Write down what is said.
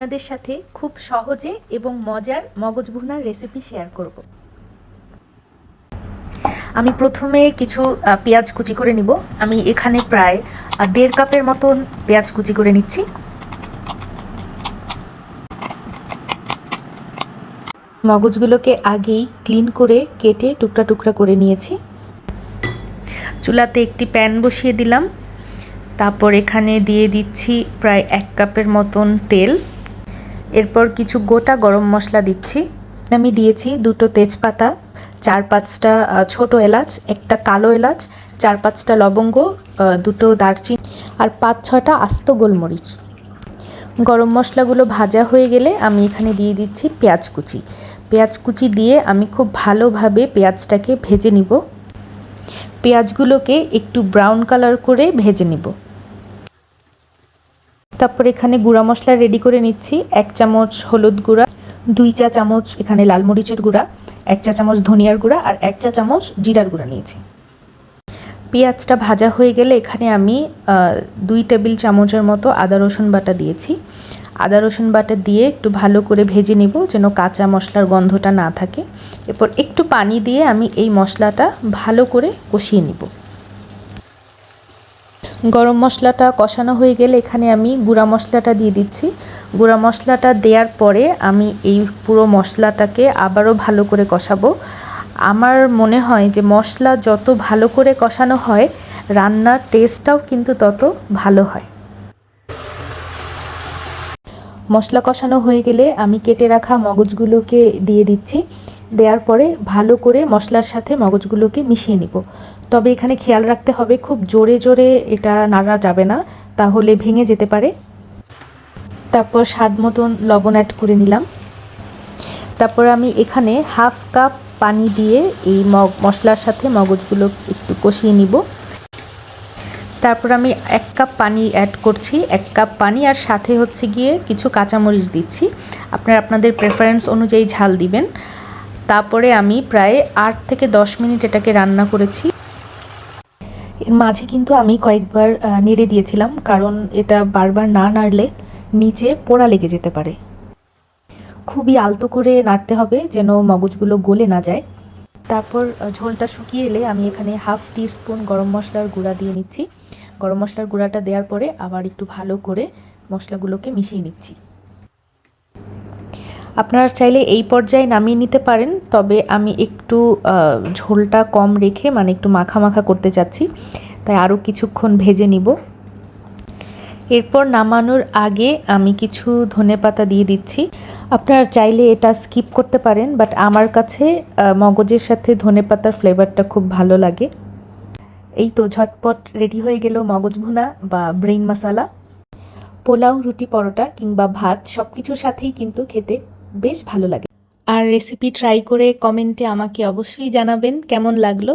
আপনাদের সাথে খুব সহজে এবং মজার মগজ ভুনার রেসিপি শেয়ার করব। আমি প্রথমে কিছু পেঁয়াজ কুচি করে নিব। আমি এখানে প্রায় 1.5 কাপের মতন পেঁয়াজ কুচি করে নিচ্ছি। মগজগুলোকে আগেই ক্লিন করে কেটে টুকরা টুকরা করে নিয়েছি। চুলাতে একটি প্যান বসিয়ে দিলাম। তারপর এখানে দিয়ে দিচ্ছি প্রায় 1 কাপের মতন তেল। এরপর কিছু গোটা গরম মশলা দিচ্ছি। আমি দিয়েছি 2টো তেজপাতা, 4-5টা ছোট এলাচ, একটা কালো এলাচ, 4-5টা লবঙ্গ, 2টো দারচিনি আর 5-6টা আস্ত গোলমরিচ। গরম মশলাগুলো ভাজা হয়ে গেলে আমি এখানে দিয়ে দিচ্ছি পেঁয়াজ কুচি। পেঁয়াজ কুচি দিয়ে আমি খুব ভালোভাবে পেঁয়াজটাকে ভেজে নিব। পেঁয়াজগুলোকে একটু ব্রাউন কালার করে ভেজে নিব। তারপর এখানে গুঁড়া মশলা রেডি করে নিচ্ছি। 1 চামচ হলুদ গুঁড়া, 2 চা চামচ এখানে লাল মরিচের গুঁড়া, 1 চা চামচ ধনিয়ার গুঁড়া আর 1 চা চামচ জিরার গুঁড়া নিয়েছি। পেঁয়াজটা ভাজা হয়ে গেলে এখানে আমি 2 টেবিল চামচের মতো আদা রসুন বাটা দিয়েছি। আদা রসুন বাটা দিয়ে একটু ভালো করে ভেজে নিব যেন কাঁচা মশলার গন্ধটা না থাকে। এরপর একটু পানি দিয়ে আমি এই মশলাটা ভালো করে কষিয়ে নিব। গরম মশলাটা কষানো হয়ে গেলে এখানে আমি গুঁড়া মশলাটা দিয়ে দিচ্ছি। গুঁড়া মশলাটা দেওয়ার পরে আমি এই পুরো মশলাটাকে আবারও ভালো করে কষাবো। আমার মনে হয় যে মশলা যত ভালো করে কষানো হয় রান্নার টেস্টটাও কিন্তু তত ভালো হয়। মশলা কষানো হয়ে গেলে আমি কেটে রাখা মগজগুলোকে দিয়ে দিচ্ছি। দেওয়ার পরে ভালো করে মশলার সাথে মগজগুলোকে মিশিয়ে নিব। তবে এখানে খেয়াল রাখতে হবে খুব জোরে জোরে এটা নাড়া যাবে না, তাহলে ভেঙে যেতে পারে। তারপর স্বাদ মতন লবণ অ্যাড করে নিলাম। তারপর আমি এখানে 1/2 কাপ পানি দিয়ে এই মশলার সাথে মগজগুলো একটু কষিয়ে নিব। তারপর আমি 1 কাপ পানি অ্যাড করছি। 1 কাপ পানি আর সাথে হচ্ছে গিয়ে কিছু কাঁচামরিচ দিচ্ছি। আপনারা আপনাদের প্রেফারেন্স অনুযায়ী ঝাল দিবেন। তারপরে আমি প্রায় 8 থেকে 10 মিনিট এটাকে রান্না করেছি। এর মাঝে কিন্তু আমি কয়েকবার নেড়ে দিয়েছিলাম, কারণ এটা বারবার না নাড়লে নিচে পোড়া লেগে যেতে পারে। খুবই আলতো করে নাড়তে হবে যেন মগজগুলো গলে না যায়। তারপর ঝোলটা শুকিয়ে এলে আমি এখানে 1/2 টিস্পুন গরম মশলার গুঁড়া দিয়ে নিচ্ছি। গরম মশলার গুঁড়াটা দেওয়ার পরে আবার একটু ভালো করে মশলাগুলোকে মিশিয়ে নিচ্ছি। আপনারা চাইলে এই পর্যায়ে নামিয়ে নিতে পারেন, তবে আমি একটু ঝোলটা কম রেখে মানে একটু মাখা মাখা করতে চাচ্ছি, তাই আরও কিছুক্ষণ ভেজে নিব। এরপর নামানোর আগে আমি কিছু ধনেপাতা দিয়ে দিচ্ছি। আপনারা চাইলে এটা স্কিপ করতে পারেন, বাট আমার কাছে মগজের সাথে ধনেপাতার ফ্লেভারটা খুব ভালো লাগে। এই তো ঝটপট রেডি হয়ে গেল মগজ ভুনা বা ব্রেইন মশালা। পোলাও, রুটি, পরোটা কিংবা ভাত সব কিছুর সাথেই কিন্তু খেতে বেশ ভালো লাগে। আর রেসিপি ট্রাই করে কমেন্টে আমাকে অবশ্যই জানাবেন কেমন লাগলো।